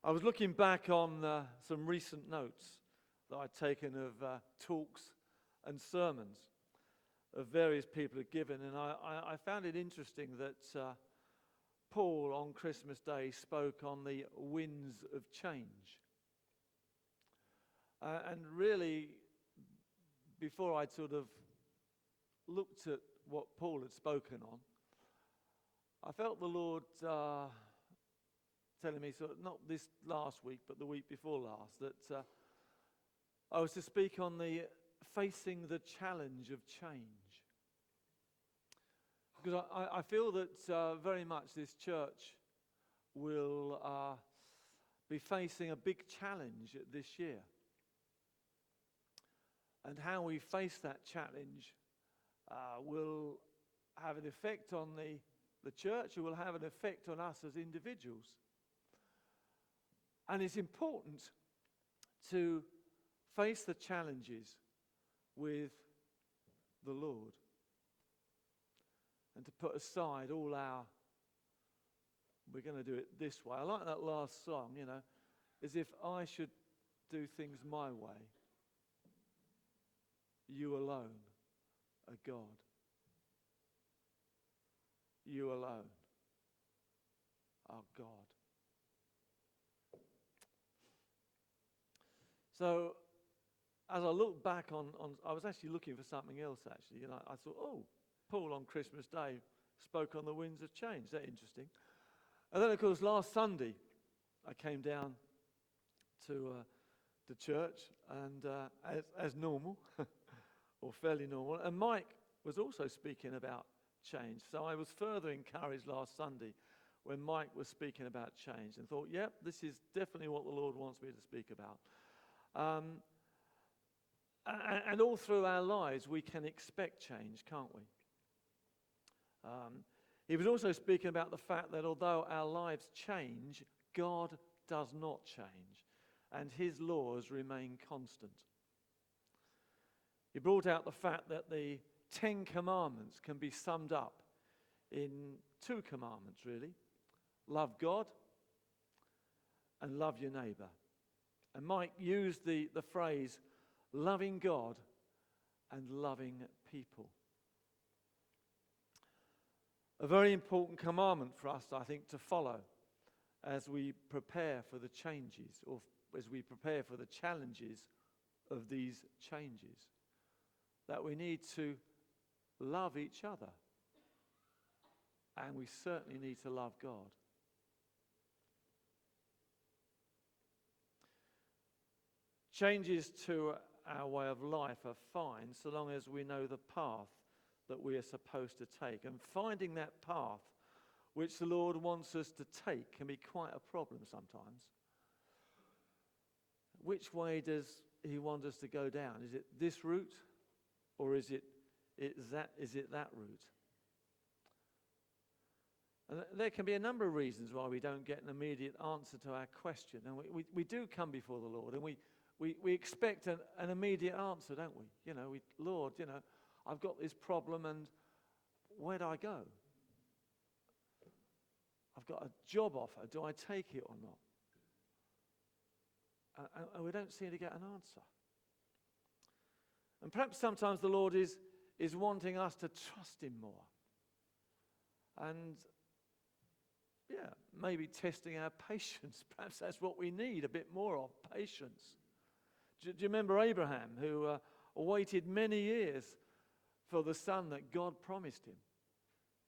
I was looking back on some recent notes that I'd taken of talks and sermons of various people had given, and I found it interesting that Paul on Christmas Day spoke on the winds of change. And really, before I'd sort of looked at what Paul had spoken on, I felt the Lord telling me, sort of, not this last week, but the week before last, that I was to speak on the facing the challenge of change. Because I feel that very much this church will be facing a big challenge this year. And how we face that challenge will have an effect on the church. It will have an effect on us as individuals. And it's important to face the challenges with the Lord and to put aside all we're going to do it this way. I like that last song, as if I should do things my way. You alone are God. You alone are God. So, as I look back on I was actually looking for something else, actually. I thought, Paul on Christmas Day spoke on the winds of change. Is that interesting? And then, of course, last Sunday, I came down to church, and as normal, or fairly normal, and Mike was also speaking about change. So I was further encouraged last Sunday when Mike was speaking about change, and thought, yep, this is definitely what the Lord wants me to speak about. And all through our lives, we can expect change, can't we? He was also speaking about the fact that although our lives change, God does not change, and his laws remain constant. He brought out the fact that the 10 commandments can be summed up in 2 commandments, really. Love God and love your neighbour. And Mike used the phrase, loving God and loving people. A very important commandment for us, I think, to follow as we prepare for the changes, or as we prepare for the challenges of these changes. That we need to love each other. And we certainly need to love God. Changes to our way of life are fine so long as we know the path that we are supposed to take. And finding that path which the Lord wants us to take can be quite a problem sometimes. Which way does he want us to go down? Is it this route, or is it that route? And there can be a number of reasons why we don't get an immediate answer to our question. And we do come before the Lord, and we expect an immediate answer, don't we? Lord, I've got this problem, and where do I go? I've got a job offer. Do I take it or not? And we don't seem to get an answer. And perhaps sometimes the Lord is wanting us to trust him more. And maybe testing our patience. Perhaps that's what we need, a bit more of, patience. Do you remember Abraham, who waited many years for the son that God promised him?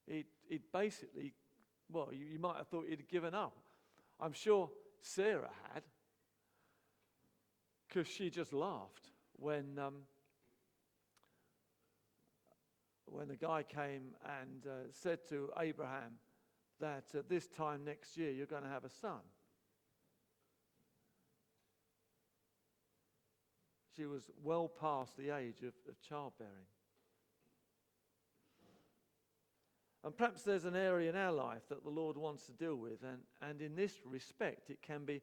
He'd basically, you might have thought he'd given up. I'm sure Sarah had, because she just laughed when the guy came and said to Abraham that at this time next year you're going to have a son. She was well past the age of childbearing. And perhaps there's an area in our life that the Lord wants to deal with, and in this respect it can be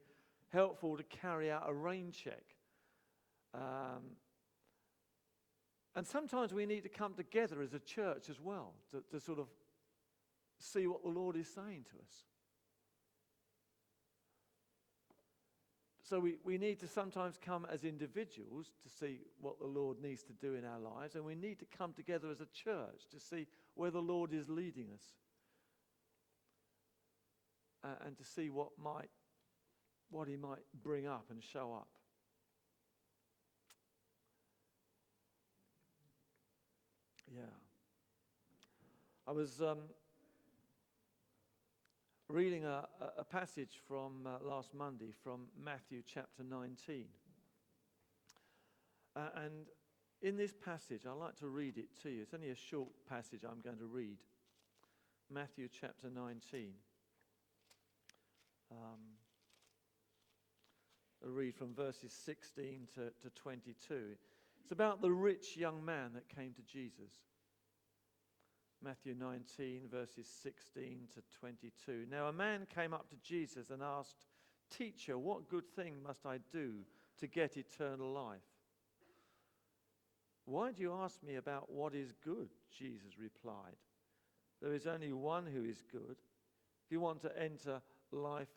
helpful to carry out a rain check. And sometimes we need to come together as a church as well to sort of see what the Lord is saying to us. So we need to sometimes come as individuals to see what the Lord needs to do in our lives, and we need to come together as a church to see where the Lord is leading us, and to see what he might bring up and show up. Yeah. I was reading a passage from last Monday from Matthew chapter 19. And in this passage, I'd like to read it to you. It's only a short passage I'm going to read. Matthew chapter 19. I'll read from verses 16 to 22. It's about the rich young man that came to Jesus. Matthew 19, verses 16 to 22. Now a man came up to Jesus and asked, "Teacher, what good thing must I do to get eternal life?" "Why do you ask me about what is good?" Jesus replied. "There is only one who is good. If you want to enter life,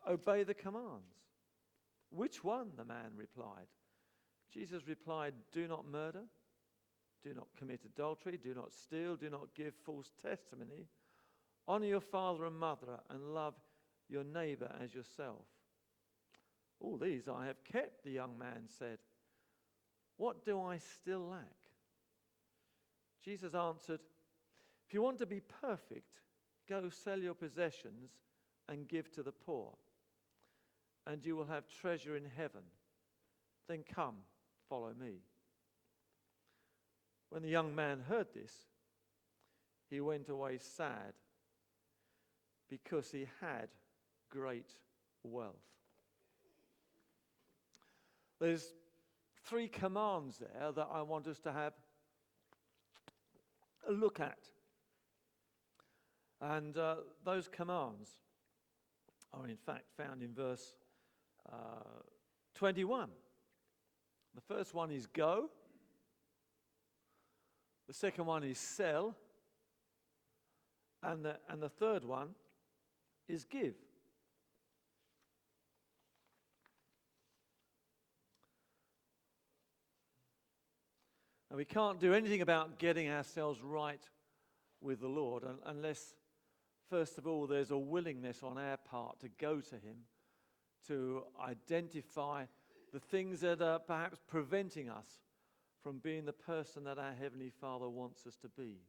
obey the commands." "Which one?" the man replied. Jesus replied, "Do not murder. Do not commit adultery, do not steal, do not give false testimony. Honor your father and mother, and love your neighbor as yourself." "All these I have kept," the young man said. "What do I still lack?" Jesus answered, "If you want to be perfect, go sell your possessions and give to the poor, and you will have treasure in heaven. Then come, follow me." When the young man heard this, he went away sad, because he had great wealth. There's 3 commands there that I want us to have a look at. And those commands are in fact found in verse 21. The first one is go. The second one is sell. And the third one is give. Now, we can't do anything about getting ourselves right with the Lord unless, first of all, there's a willingness on our part to go to him, to identify the things that are perhaps preventing us from being the person that our Heavenly Father wants us to be.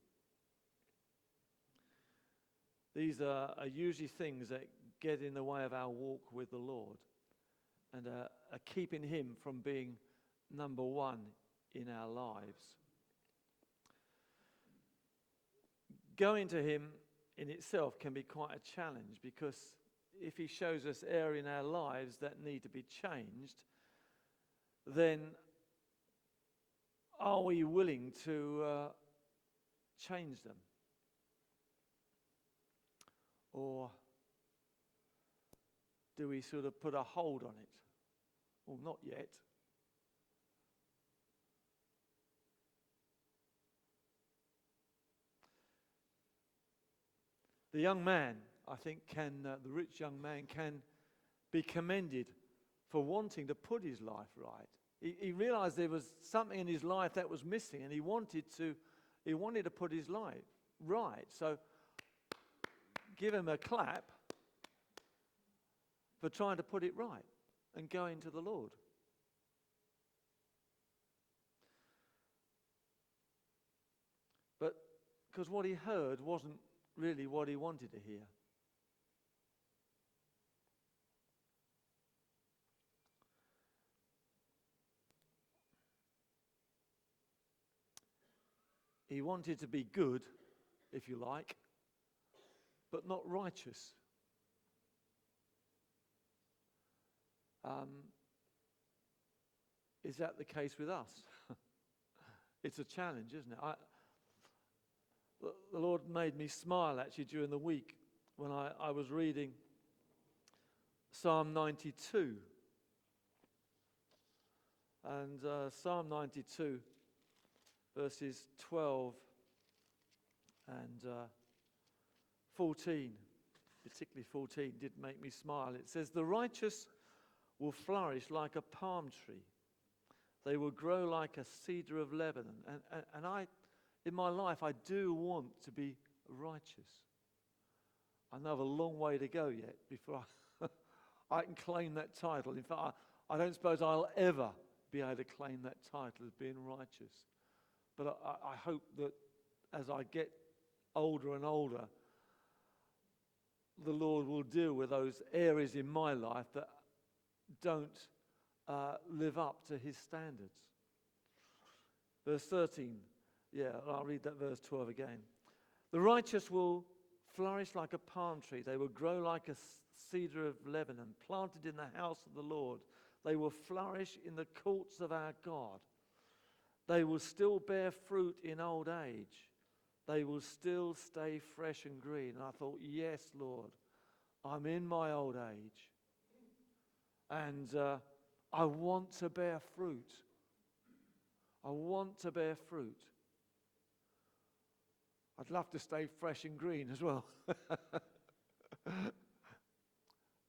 These are usually things that get in the way of our walk with the Lord and are keeping him from being number one in our lives. Going to him in itself can be quite a challenge, because if he shows us areas in our lives that need to be changed, then are we willing to change them? Or do we sort of put a hold on it? Well, not yet. The young man, I think, the rich young man can be commended for wanting to put his life right. He realized there was something in his life that was missing, and he wanted to put his life right. So give him a clap for trying to put it right and going to the Lord. But because what he heard wasn't really what he wanted to hear. He wanted to be good, if you like, but not righteous. Is that the case with us? It's a challenge, isn't it? The Lord made me smile actually during the week when I was reading Psalm 92. And Psalm 92, verses 12 and 14. particularly 14, did make me smile. It says, "The righteous will flourish like a palm tree. They will grow like a cedar of Lebanon." And I, in my life, I do want to be righteous. I know I have a long way to go yet before I can claim that title. In fact, I don't suppose I'll ever be able to claim that title as being righteous. But I hope that as I get older and older, the Lord will deal with those areas in my life that don't live up to his standards. Verse 13, I'll read that verse 12 again. "The righteous will flourish like a palm tree. They will grow like a cedar of Lebanon, planted in the house of the Lord. They will flourish in the courts of our God. They will still bear fruit in old age. They will still stay fresh and green." And I thought, yes, Lord, I'm in my old age. And I want to bear fruit. I want to bear fruit. I'd love to stay fresh and green as well.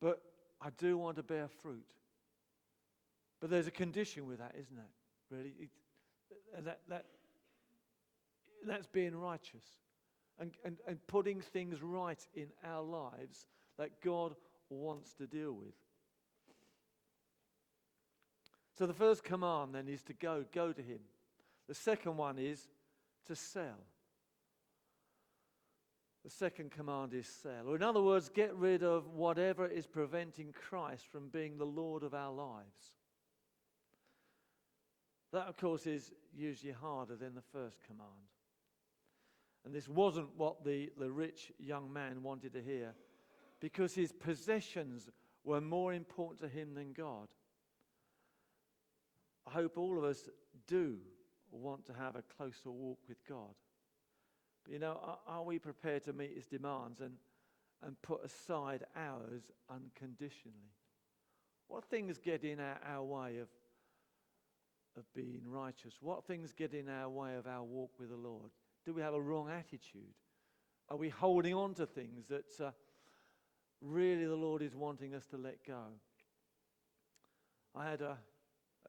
But I do want to bear fruit. But there's a condition with that, isn't it? Really? That's being righteous. And putting things right in our lives that God wants to deal with. So the first command then is to go to him. The second one is to sell. The second command is sell. Or in other words, get rid of whatever is preventing Christ from being the Lord of our lives. That, of course, is usually harder than the first command. And this wasn't what the rich young man wanted to hear, because his possessions were more important to him than God. I hope all of us do want to have a closer walk with God. But, you know, are we prepared to meet his demands and put aside ours unconditionally? What things get in our way of being righteous? What things get in our way of our walk with the Lord? Do we have a wrong attitude? Are we holding on to things that really the Lord is wanting us to let go? I had a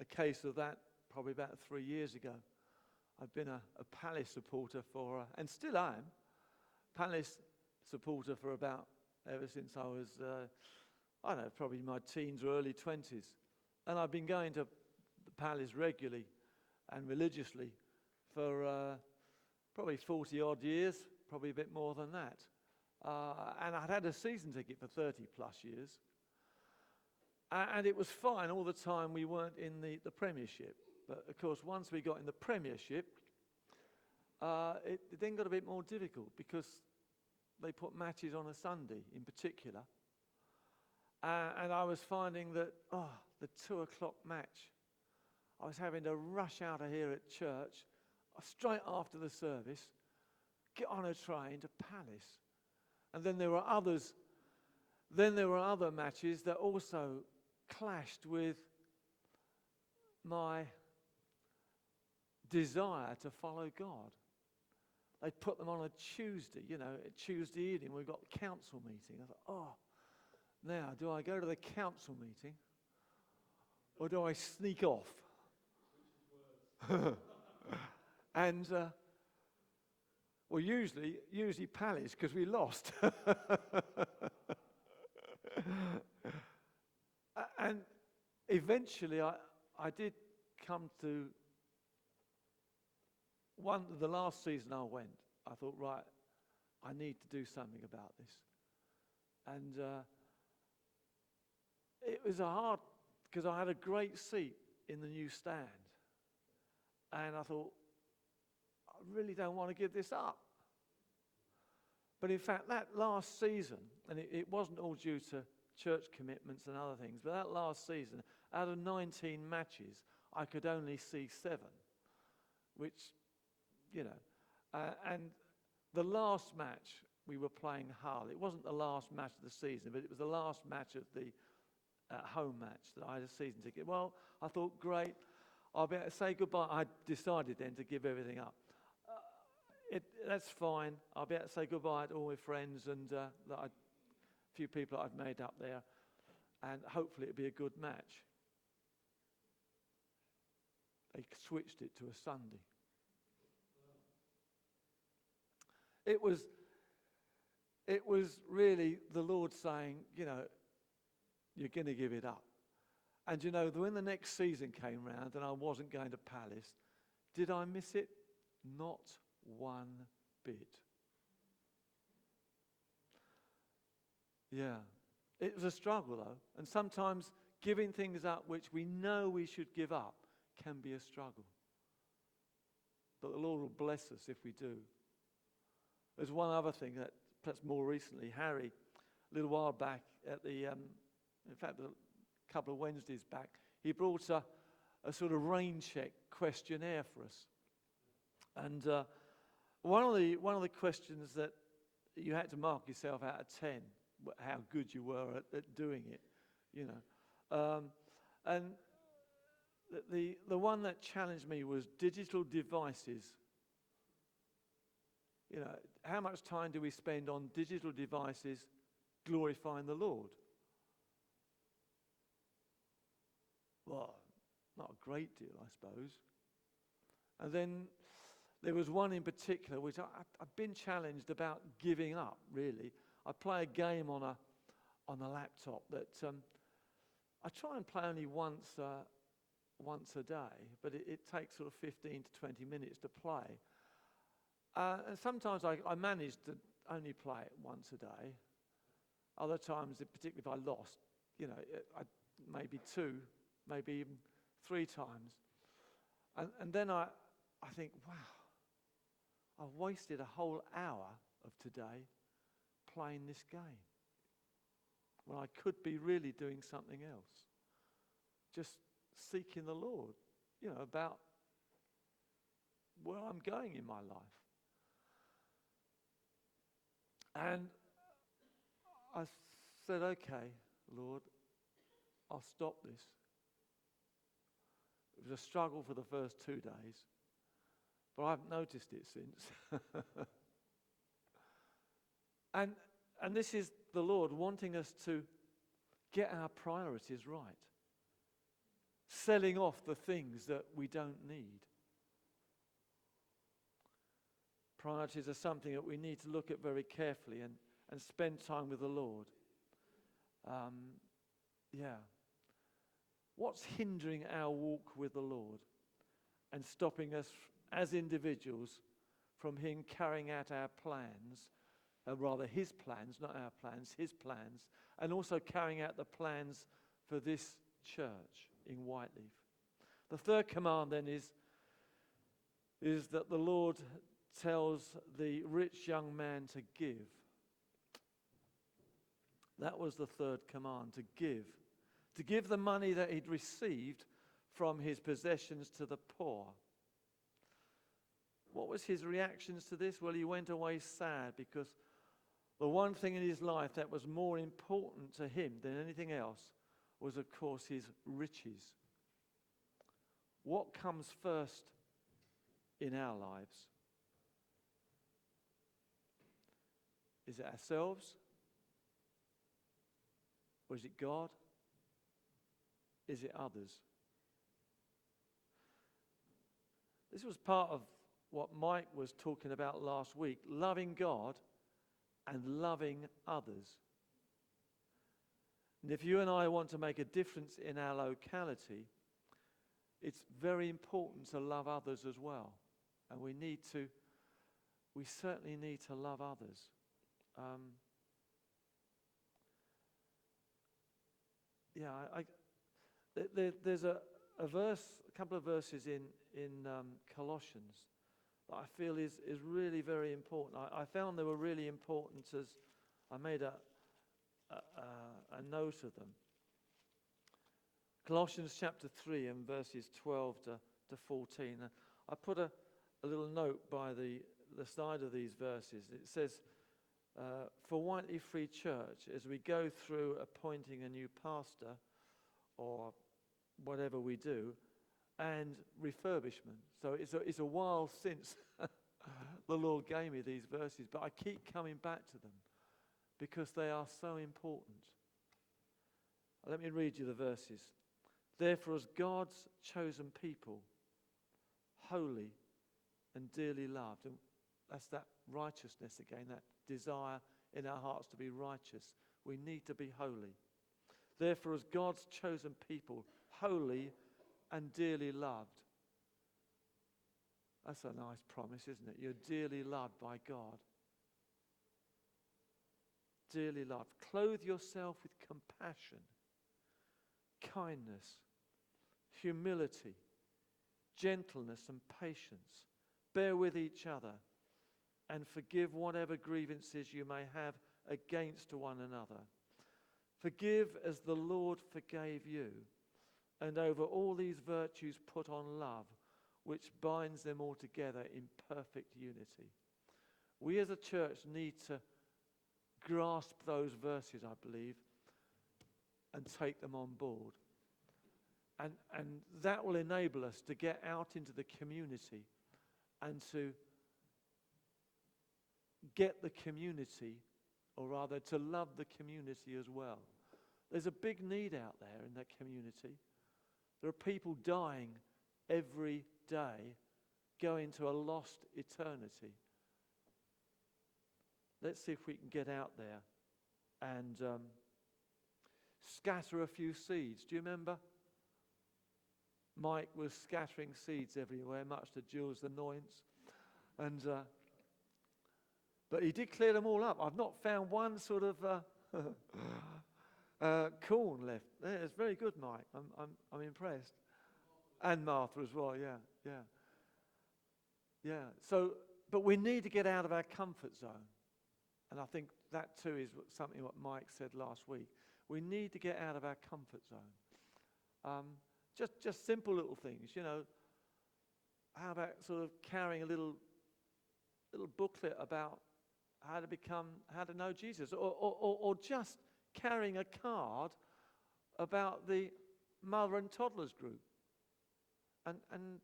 case of that probably about 3 years ago. I've been a Palace supporter and still am, Palace supporter for about ever since I was, probably my teens or early 20s. And I've been going to the Palace regularly and religiously for probably 40 odd years, probably a bit more than that. And I'd had a season ticket for 30 plus years. And it was fine all the time we weren't in the Premiership. But of course, once we got in the Premiership, it then got a bit more difficult because they put matches on a Sunday in particular. And I was finding that, the 2 o'clock match, I was having to rush out of here at church, straight after the service, get on a train to Palace. And then there were other matches that also clashed with my desire to follow God. They put them on a Tuesday, a Tuesday evening. We've got council meeting. I thought, now, do I go to the council meeting or do I sneak off? And, usually Palace, because we lost. And eventually I did come to the last season I went. I thought, right, I need to do something about this. And it was hard, because I had a great seat in the new stand. And I thought, I really don't want to give this up. But in fact, that last season, and it wasn't all due to church commitments and other things, but that last season, out of 19 matches, I could only see 7, which, and the last match we were playing Hull. It wasn't the last match of the season, but it was the last match of the home match that I had a season ticket. Well, I thought, great, I'll be able to say goodbye. I decided then to give everything up. That's fine. I'll be able to say goodbye to all my friends, and few people I've made up there, and hopefully it'll be a good match. They switched it to a Sunday. It was really the Lord saying, you're going to give it up. And when the next season came round and I wasn't going to Palace, did I miss it? Not one bit. Yeah. It was a struggle, though. And sometimes giving things up which we know we should give up can be a struggle. But the Lord will bless us if we do. There's one other thing that perhaps more recently, Harry, a little while back at in fact, a couple of Wednesdays back, he brought a sort of rain check questionnaire for us. And one of the questions that you had to mark yourself out of 10, how good you were at doing it, and the one that challenged me was digital devices. How much time do we spend on digital devices glorifying the Lord? Well, not a great deal, I suppose. And then there was one in particular which I've been challenged about giving up, really. I play a game on a laptop that I try and play only once a day, but it takes sort of 15 to 20 minutes to play. And sometimes I manage to only play it once a day. Other times, particularly if I lost, maybe 2, maybe even 3 times. And then I think, wow, I've wasted a whole hour of today playing this game when I could be really doing something else. Just seeking the Lord, about where I'm going in my life. And I said, okay, Lord, I'll stop this. It was a struggle for the first 2 days, but I haven't noticed it since. And this is the Lord wanting us to get our priorities right. Selling off the things that we don't need. Priorities are something that we need to look at very carefully and spend time with the Lord. What's hindering our walk with the Lord and stopping us as individuals from Him carrying out our plans, rather His plans, not our plans, His plans, and also carrying out the plans for this church in Whyteleafe? The third command then is that the Lord tells the rich young man to give. That was the third command, to give. To give the money that he'd received from his possessions to the poor. What was his reactions to this? Well, he went away sad because the one thing in his life that was more important to him than anything else was, of course, his riches. What comes first in our lives? Is it ourselves? Or is it God? Is it others? This was part of what Mike was talking about last week, loving God and loving others. And if you and I want to make a difference in our locality, it's very important to love others as well. And we certainly need to love others. There's a verse, a couple of verses in Colossians that I feel is really very important. I found they were really important as I made a note of them. Colossians chapter 3 and verses 12 to 14. I put a little note by the side of these verses. It says, for Whyteleafe Free Church, as we go through appointing a new pastor or whatever we do, and refurbishment. So it's a while since the Lord gave me these verses, but I keep coming back to them because they are so important. Let me read you the verses. Therefore, as God's chosen people, holy and dearly loved, and that's that righteousness again, that desire in our hearts to be righteous. We need to be holy. Therefore, as God's chosen people, holy and dearly loved. That's a nice promise, isn't it? You're dearly loved by God. Dearly loved. Clothe yourself with compassion, kindness, humility, gentleness and patience. Bear with each other and forgive whatever grievances you may have against one another. Forgive as the Lord forgave you, and over all these virtues put on love, which binds them all together in perfect unity. We as a church need to grasp those verses, I believe, and take them on board. And that will enable us to get out into the community and to get the community, or rather to love the community as well. There's a big need out there in that community. There are people dying every day, going to a lost eternity. Let's see if we can get out there and scatter a few seeds. Do you remember? Mike was scattering seeds everywhere, much to Jules' annoyance. But he did clear them all up. I've not found one sort of corn left. It's very good, Mike. I'm impressed. And Martha as well, yeah. So, but we need to get out of our comfort zone. And I think that too is something what Mike said last week. We need to get out of our comfort zone. Just simple little things, you know. How about sort of carrying a little booklet about how to know Jesus, or just carrying a card about the mother and toddlers group. And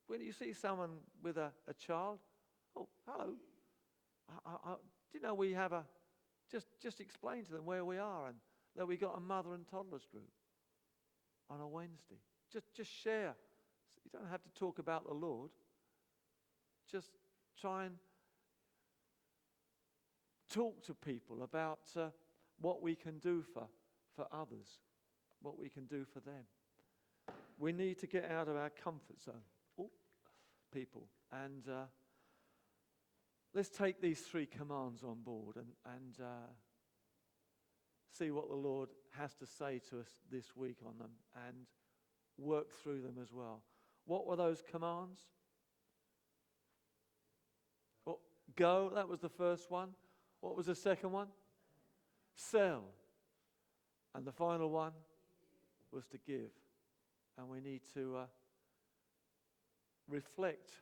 when you see someone with a child, oh, hello. Do you know we have just explain to them where we are and that we got a mother and toddlers group on a Wednesday. Just share. You don't have to talk about the Lord. Just try and talk to people about what we can do for others, what we can do for them. We need to get out of our comfort zone, people, and let's take these 3 commands on board and see what the Lord has to say to us this week on them and work through them as well. What were those commands? Go, that was the first one. What was the second one? Sell. And the final one was to give. And we need to reflect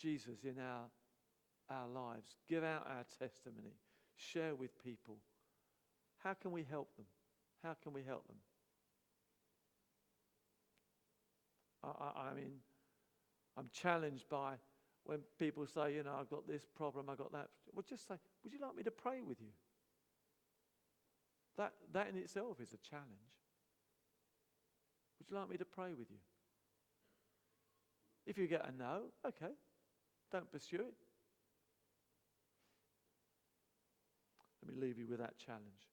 Jesus in our lives. Give out our testimony. Share with people. How can we help them? How can we help them? I mean, I'm challenged by when people say, you know, I've got this problem, I've got that. Well, just say, would you like me to pray with you? That in itself is a challenge. Would you like me to pray with you? If you get a no, okay, don't pursue it. Let me leave you with that challenge.